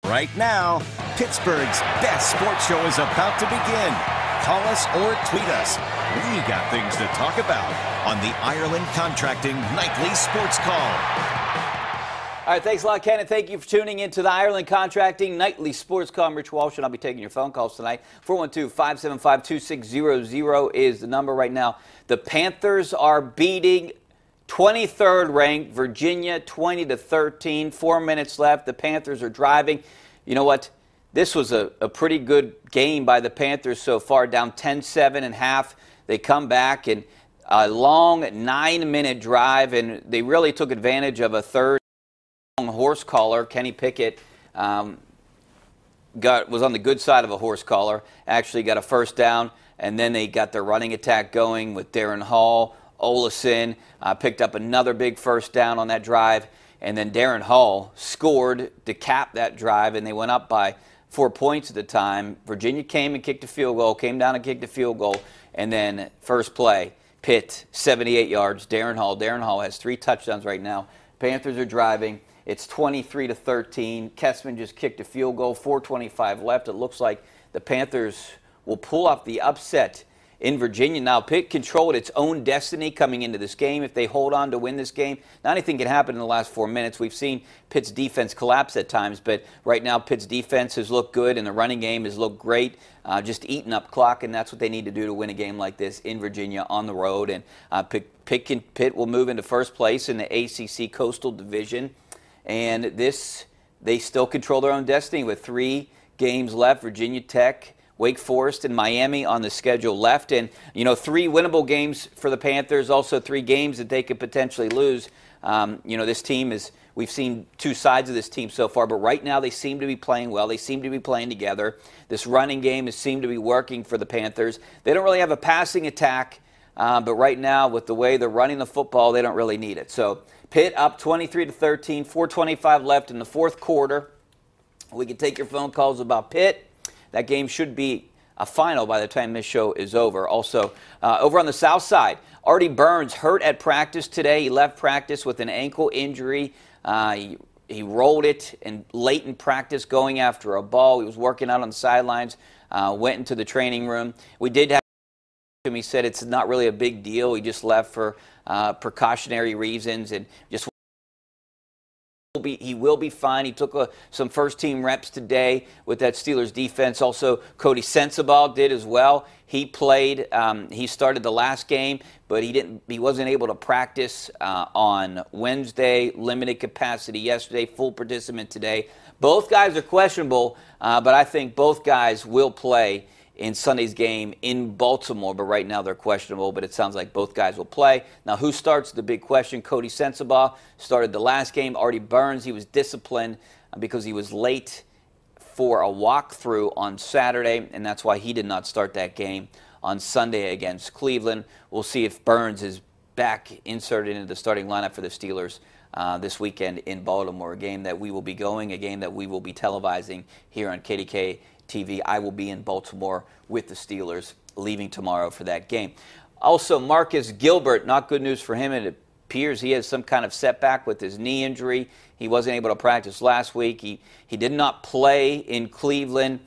Right now, Pittsburgh's best sports show is about to begin. Call us or tweet us. We got things to talk about on the Ireland Contracting Nightly Sports Call. All right, thanks a lot, Ken, and thank you for tuning in to the Ireland Contracting Nightly Sports Call. I'm Rich Walsh, and I'll be taking your phone calls tonight. 412-575-2600 is the number right now. The Panthers are beating 23rd ranked Virginia 20-13. 4 minutes left. The Panthers are driving. You know what? This was a pretty good game by the Panthers so far, down 10-7 and half. They come back and a long 9-minute drive, and they really took advantage of a third horse collar. Kenny Pickett was on the good side of a horse collar, actually got a first down, and then they got their running attack going with Darren Hall. Olesen picked up another big first down on that drive, and then Darren Hall scored to cap that drive, and they went up by 4 points at the time. Virginia came and kicked a field goal, came down and kicked a field goal, and then first play, Pitt, 78 yards, Darren Hall. Darren Hall has 3 touchdowns right now. Panthers are driving. It's 23-13. Kessman just kicked a field goal, 4:25 left. It looks like the Panthers will pull off the upset in Virginia. Now, Pitt controlled its own destiny coming into this game. If they hold on to win this game, not anything can happen in the last 4 minutes. We've seen Pitt's defense collapse at times, but right now Pitt's defense has looked good and the running game has looked great, just eating up clock, and that's what they need to do to win a game like this in Virginia on the road. And Pitt will move into first place in the ACC Coastal Division, and they still control their own destiny with 3 games left. Virginia Tech, Wake Forest, and Miami on the schedule left. And, 3 winnable games for the Panthers, also 3 games that they could potentially lose. This team we've seen 2 sides of this team so far, but right now they seem to be playing well. They seem to be playing together. This running game has seemed to be working for the Panthers. They don't really have a passing attack, but right now with the way they're running the football, they don't really need it. So Pitt up 23-13, 4:25 left in the fourth quarter. We can take your phone calls about Pitt. That game should be a final by the time this show is over. Also, over on the south side, Artie Burns hurt at practice today. He left practice with an ankle injury. He rolled it late in practice going after a ball. He was working out on the sidelines, went into the training room. We did have him. He said it's not really a big deal. He just left for precautionary reasons and just he will be fine. He took some first-team reps today with that Steelers defense. Also, Cody Sensabaugh did as well. He played. He started the last game, but he wasn't able to practice on Wednesday. Limited capacity yesterday. Full participant today. Both guys are questionable, but I think both guys will play in Sunday's game in Baltimore, but right now they're questionable, but it sounds like both guys will play. Now, who starts? The big question. Cody Sensabaugh started the last game. Artie Burns, he was disciplined because he was late for a walkthrough on Saturday, and that's why he did not start that game on Sunday against Cleveland. We'll see if Burns is back inserted into the starting lineup for the Steelers this weekend in Baltimore, a game that we will be going, a game that we will be televising here on KDK TV. I will be in Baltimore with the Steelers leaving tomorrow for that game. Also, Marcus Gilbert, not good news for him. It appears he has some kind of setback with his knee injury. He wasn't able to practice last week. He did not play in Cleveland.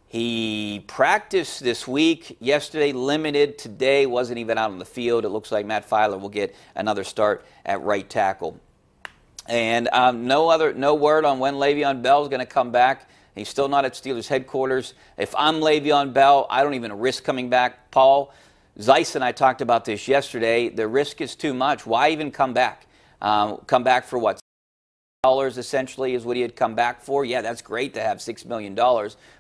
He practiced this week. Yesterday, limited. Today, wasn't even out on the field. It looks like Matt Filer will get another start at right tackle. And no word on when Le'Veon Bell is going to come back. He's still not at Steelers headquarters. If I'm Le'Veon Bell, I don't even risk coming back. Paul Zeiss and I talked about this yesterday. The risk is too much. Why even come back? Come back for what? $6 essentially is what he had come back for. Yeah, that's great to have $6 million,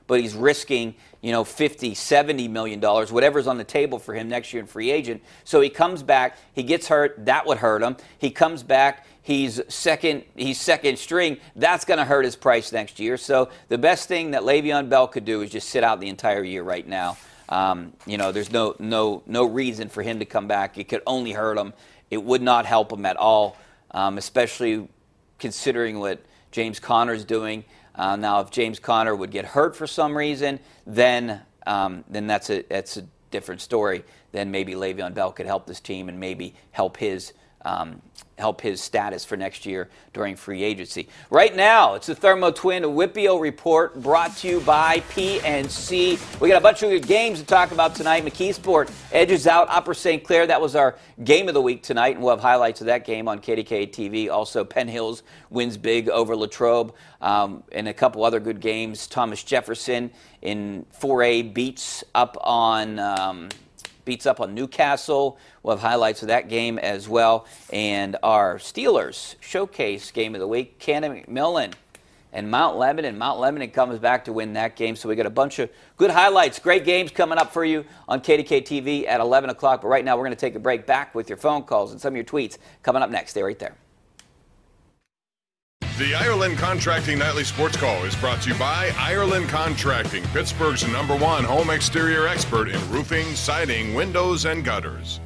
but he's risking, $50, $70 million, whatever's on the table for him next year in free agent. So he comes back, he gets hurt, that would hurt him. He comes back, he's second string, that's going to hurt his price next year. So the best thing that Le'Veon Bell could do is just sit out the entire year right now. There's no reason for him to come back. It could only hurt him. It would not help him at all, especially considering what James Conner's doing. Now, if James Conner would get hurt for some reason, then that's a different story. Then maybe Le'Veon Bell could help this team and maybe help his help his status for next year during free agency. Right now, it's the Thermo Twin Whippio Report brought to you by PNC. We got a bunch of good games to talk about tonight. McKeesport edges out Upper St. Clair. That was our game of the week tonight, and we'll have highlights of that game on KDK TV. Also, Penn Hills wins big over Latrobe, and a couple other good games. Thomas Jefferson in 4A beats up on Newcastle. We'll have highlights of that game as well. And our Steelers showcase game of the week, Cannon McMillan and Mount Lebanon. Mount Lebanon comes back to win that game. So we got a bunch of good highlights, great games coming up for you on KDK TV at 11 o'clock. But right now we're going to take a break. Back with your phone calls and some of your tweets coming up next. Stay right there. The Ireland Contracting Nightly Sports Call is brought to you by Ireland Contracting, Pittsburgh's #1 home exterior expert in roofing, siding, windows, and gutters.